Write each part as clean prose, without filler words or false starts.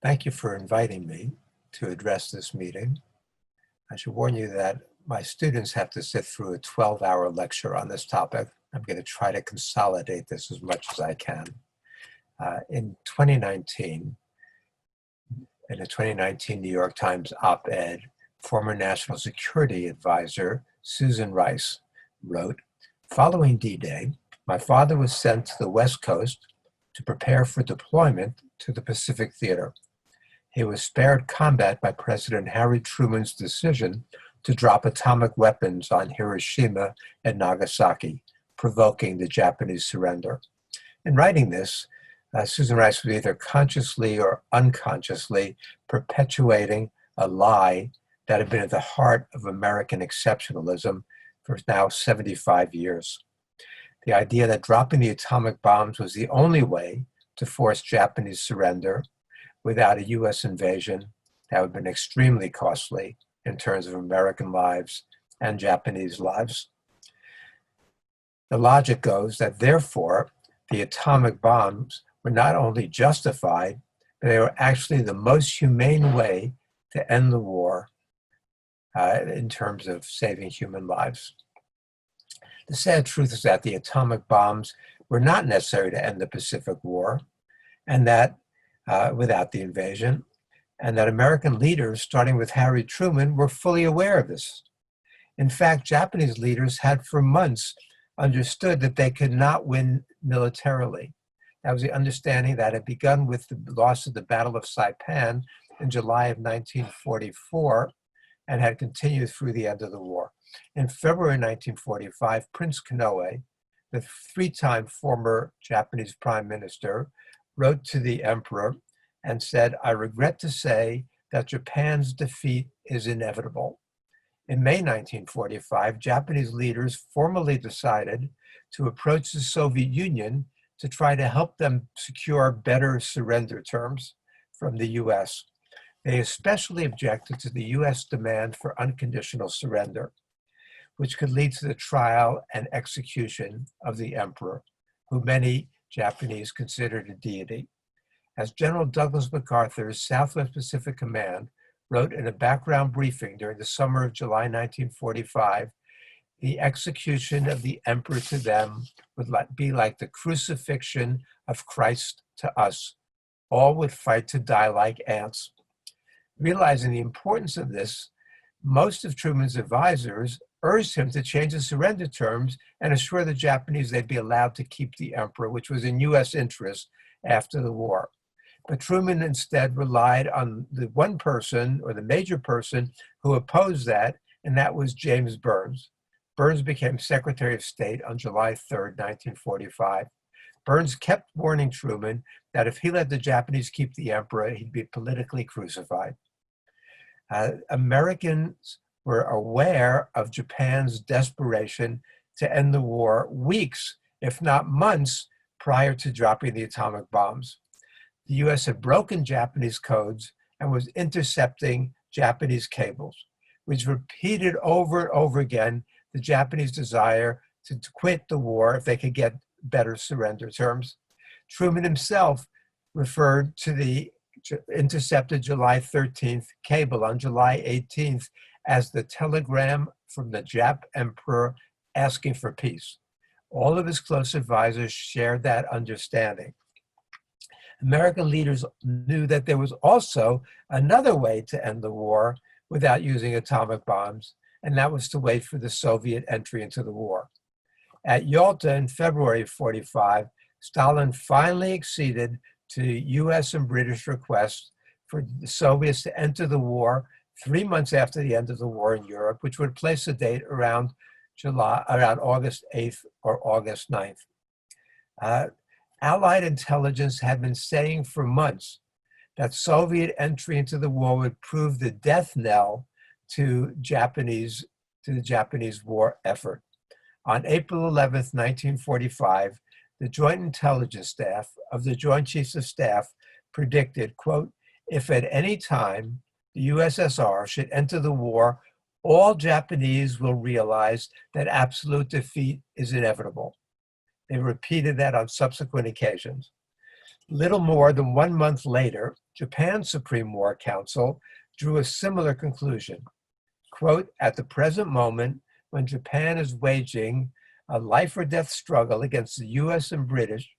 Thank you for inviting me to address this meeting. I should warn you that my students have to sit through a 12-hour lecture on this topic. I'm going to try to consolidate this as much as I can. In 2019, in a 2019 New York Times op-ed, former National Security Advisor Susan Rice wrote, "Following D-Day, my father was sent to the West Coast to prepare for deployment to the Pacific Theater. He was spared combat by President Harry Truman's decision to drop atomic weapons on Hiroshima and Nagasaki, provoking the Japanese surrender." In writing this, Susan Rice was either consciously or unconsciously perpetuating a lie that had been at the heart of American exceptionalism for now 75 years. The idea that dropping the atomic bombs was the only way to force Japanese surrender without a US invasion that would have been extremely costly in terms of American lives and Japanese lives. The logic goes that therefore the atomic bombs were not only justified, but they were actually the most humane way to end the war in terms of saving human lives. The sad truth is that the atomic bombs were not necessary to end the Pacific War, and that without the invasion, and that American leaders, starting with Harry Truman, were fully aware of this. In fact, Japanese leaders had for months understood that they could not win militarily. That was the understanding that had begun with the loss of the Battle of Saipan in July of 1944 and had continued through the end of the war. In February 1945, Prince Konoe, the three-time former Japanese prime minister, wrote to the emperor and said, "I regret to say that Japan's defeat is inevitable." In May 1945, Japanese leaders formally decided to approach the Soviet Union to try to help them secure better surrender terms from the US. They especially objected to the US demand for unconditional surrender, which could lead to the trial and execution of the emperor, who many Japanese considered a deity. As General Douglas MacArthur's Southwest Pacific Command wrote in a background briefing during the summer of July 1945, the execution of the emperor to them would be like the crucifixion of Christ to us. All would fight to die like ants. Realizing the importance of this, most of Truman's advisors urged him to change the surrender terms and assure the Japanese they'd be allowed to keep the emperor, which was in US interest after the war. But Truman instead relied on the one person, or the major person, who opposed that, and that was James Burns. Burns became Secretary of State on July 3rd, 1945. Burns kept warning Truman that if he let the Japanese keep the emperor, he'd be politically crucified. Americans were aware of Japan's desperation to end the war weeks, if not months, prior to dropping the atomic bombs. The US had broken Japanese codes and was intercepting Japanese cables, which repeated over and over again the Japanese desire to quit the war if they could get better surrender terms. Truman himself referred to the intercepted July 13th cable on July 18th as the telegram from the Jap emperor asking for peace. All of his close advisors shared that understanding. American leaders knew that there was also another way to end the war without using atomic bombs, and that was to wait for the Soviet entry into the war. At Yalta in February of 45, Stalin finally acceded to US and British requests for the Soviets to enter the war 3 months after the end of the war in Europe, which would place the date around August 8th or August 9th. Allied intelligence had been saying for months that Soviet entry into the war would prove the death knell to the Japanese war effort. On April 11th, 1945, the Joint Intelligence Staff of the Joint Chiefs of Staff predicted, quote, "If at any time the USSR should enter the war, all Japanese will realize that absolute defeat is inevitable." They repeated that on subsequent occasions. Little more than 1 month later, Japan's Supreme War Council drew a similar conclusion. Quote, at the present moment, when Japan is waging a life or death struggle against the US and British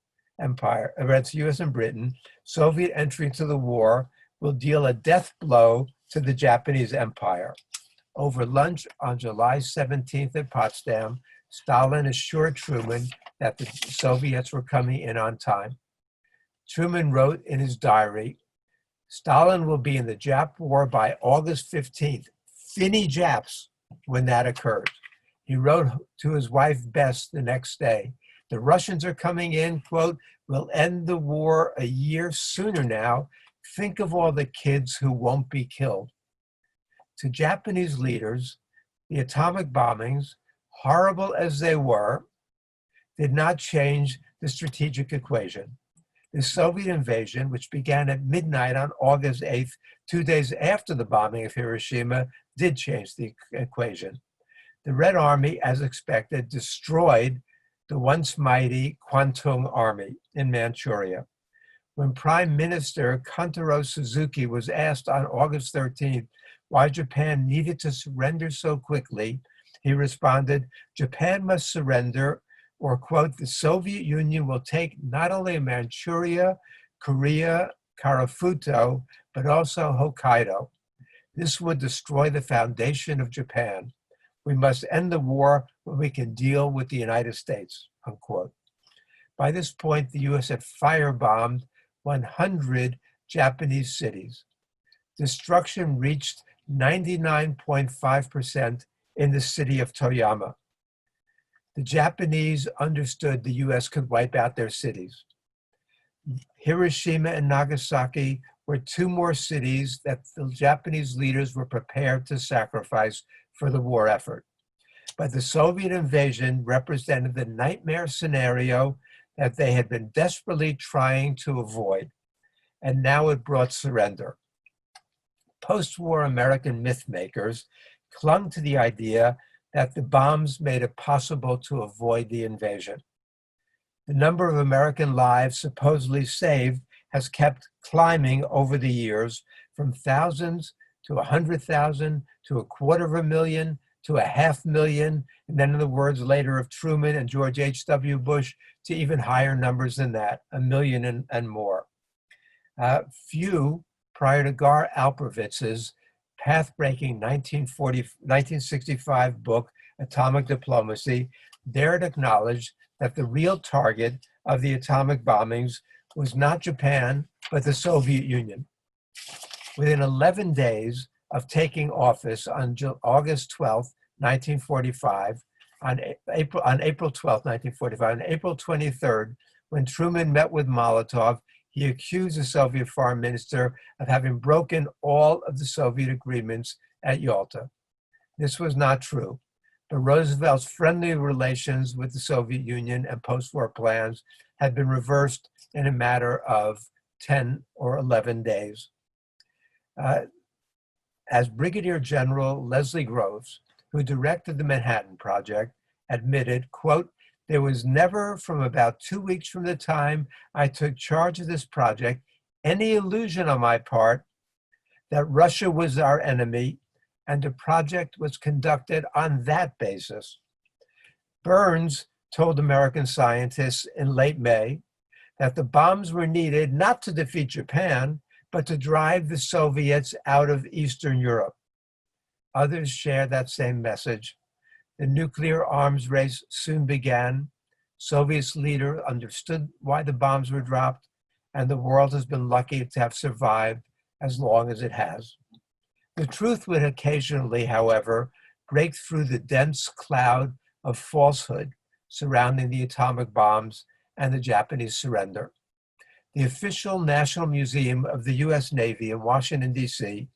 Empire, against the US and Britain, Soviet entry into the war will deal a death blow to the Japanese Empire. Over lunch on July 17th at Potsdam, Stalin assured Truman that the Soviets were coming in on time. Truman wrote in his diary, Stalin will be in the Jap war by August 15th. Finny Japs when that occurs. He wrote to his wife Bess the next day, the Russians are coming in, quote, we'll end the war a year sooner now. Think of all the kids who won't be killed. To Japanese leaders, the atomic bombings, horrible as they were, did not change the strategic equation. The Soviet invasion, which began at midnight on August 8th, 2 days after the bombing of Hiroshima, did change the equation. The Red Army, as expected, destroyed the once mighty Kwantung Army in Manchuria. When Prime Minister Kantaro Suzuki was asked on August 13th why Japan needed to surrender so quickly, he responded, Japan must surrender, or quote, the Soviet Union will take not only Manchuria, Korea, Karafuto, but also Hokkaido. This would destroy the foundation of Japan. We must end the war when we can deal with the United States, unquote. By this point, the US had firebombed 100 Japanese cities. Destruction reached 99.5% in the city of Toyama. The Japanese understood the US could wipe out their cities. Hiroshima and Nagasaki were 2 more cities that the Japanese leaders were prepared to sacrifice for the war effort. But the Soviet invasion represented the nightmare scenario that they had been desperately trying to avoid, and now it brought surrender. Post-war American mythmakers clung to the idea that the bombs made it possible to avoid the invasion. The number of American lives supposedly saved has kept climbing over the years, from thousands to 100,000 to 250,000 to 500,000, and then in the words later of Truman and George H.W. Bush, to even higher numbers than that, 1 million and more. Few, prior to Gar Alpervitz's path-breaking 1965 book, Atomic Diplomacy, dared acknowledge that the real target of the atomic bombings was not Japan, but the Soviet Union. Within 11 days of taking office on August 12, 1945, on April 12, 1945, on April 23rd, when Truman met with Molotov, he accused the Soviet foreign minister of having broken all of the Soviet agreements at Yalta. This was not true, but Roosevelt's friendly relations with the Soviet Union and post-war plans had been reversed in a matter of 10 or 11 days. As Brigadier General Leslie Groves, who directed the Manhattan Project, admitted, quote, there was never, from about 2 weeks from the time I took charge of this project, any illusion on my part that Russia was our enemy, and the project was conducted on that basis. Burns told American scientists in late May that the bombs were needed not to defeat Japan, but to drive the Soviets out of Eastern Europe. Others shared that same message. The nuclear arms race soon began. Soviet leaders understood why the bombs were dropped, and the world has been lucky to have survived as long as it has. The truth would occasionally, however, break through the dense cloud of falsehood surrounding the atomic bombs and the Japanese surrender. The official National Museum of the US Navy in Washington, D.C.,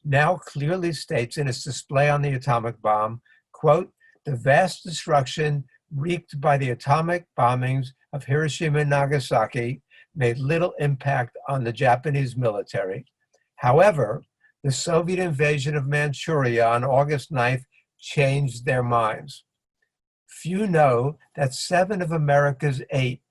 now clearly states in its display on the atomic bomb, quote, the vast destruction wreaked by the atomic bombings of Hiroshima and Nagasaki made little impact on the Japanese military. However, the Soviet invasion of Manchuria on August 9th changed their minds. Few know that 7 of America's 8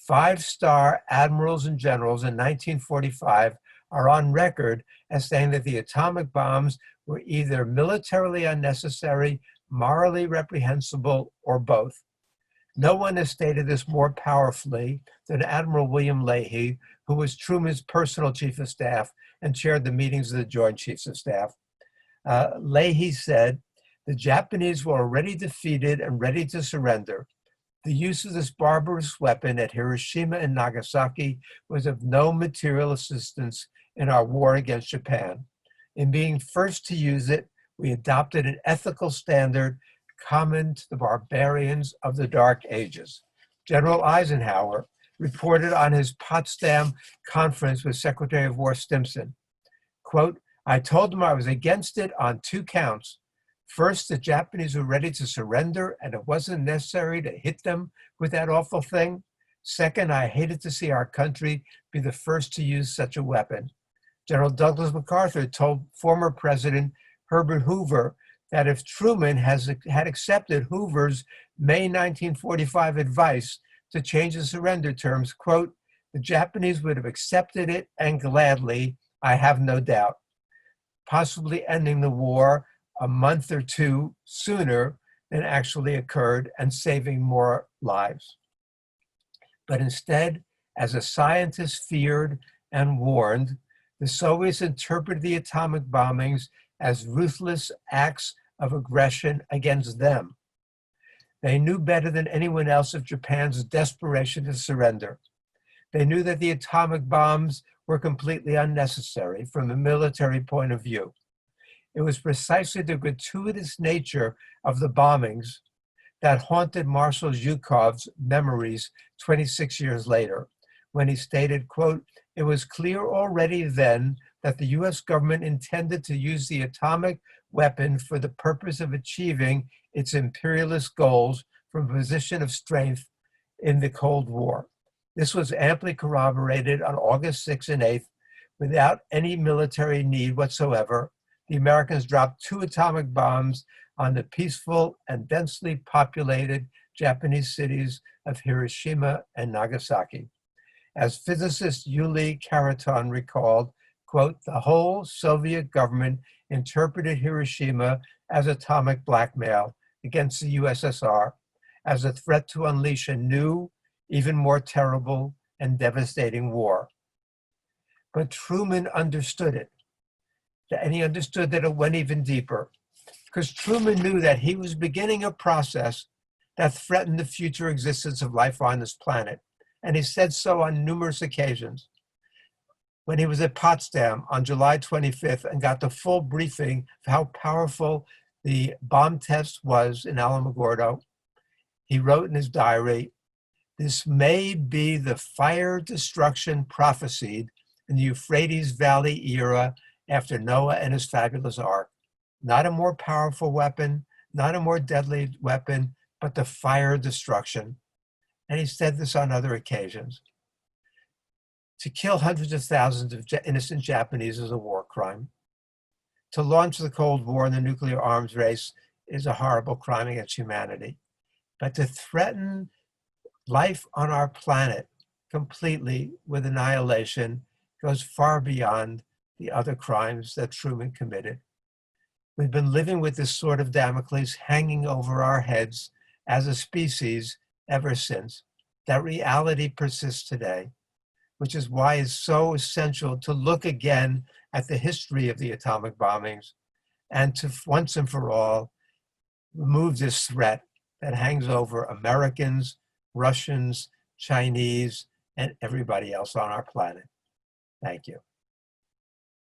5-star admirals and generals in 1945 are on record as saying that the atomic bombs were either militarily unnecessary, morally reprehensible, or both. No one has stated this more powerfully than Admiral William Leahy, who was Truman's personal chief of staff and chaired the meetings of the Joint Chiefs of Staff. Leahy said, "The Japanese were already defeated and ready to surrender. The use of this barbarous weapon at Hiroshima and Nagasaki was of no material assistance in our war against Japan. In being first to use it, we adopted an ethical standard common to the barbarians of the Dark Ages." General Eisenhower reported on his Potsdam conference with Secretary of War Stimson, quote, "I told him I was against it on 2 counts. First, the Japanese were ready to surrender and it wasn't necessary to hit them with that awful thing. Second, I hated to see our country be the first to use such a weapon." General Douglas MacArthur told former President Herbert Hoover that if Truman had accepted Hoover's May 1945 advice to change the surrender terms, quote, "the Japanese would have accepted it and gladly, I have no doubt, possibly ending the war a month or 2 sooner than actually occurred and saving more lives." But instead, as a scientist feared and warned, the Soviets interpreted the atomic bombings as ruthless acts of aggression against them. They knew better than anyone else of Japan's desperation to surrender. They knew that the atomic bombs were completely unnecessary from a military point of view. It was precisely the gratuitous nature of the bombings that haunted Marshal Zhukov's memories 26 years later, when he stated, quote, "It was clear already then that the US government intended to use the atomic weapon for the purpose of achieving its imperialist goals from a position of strength in the Cold War. This was amply corroborated on August 6th and 8th. Without any military need whatsoever, the Americans dropped 2 atomic bombs on the peaceful and densely populated Japanese cities of Hiroshima and Nagasaki." As physicist Yuli Karaton recalled, quote, "The whole Soviet government interpreted Hiroshima as atomic blackmail against the USSR, as a threat to unleash a new, even more terrible and devastating war." But Truman understood it, and he understood that it went even deeper, because Truman knew that he was beginning a process that threatened the future existence of life on this planet, and he said so on numerous occasions. When he was at Potsdam on July 25th and got the full briefing of how powerful the bomb test was in Alamogordo, he wrote in his diary, "This may be the fire destruction prophesied in the Euphrates Valley era after Noah and his fabulous ark. Not a more powerful weapon, not a more deadly weapon, but the fire destruction." And he said this on other occasions. To kill hundreds of thousands of innocent Japanese is a war crime. To launch the Cold War and the nuclear arms race is a horrible crime against humanity. But to threaten life on our planet completely with annihilation goes far beyond the other crimes that Truman committed. We've been living with this sword of Damocles hanging over our heads as a species ever since. That reality persists today, which is why it's so essential to look again at the history of the atomic bombings and to once and for all remove this threat that hangs over Americans, Russians, Chinese, and everybody else on our planet. Thank you.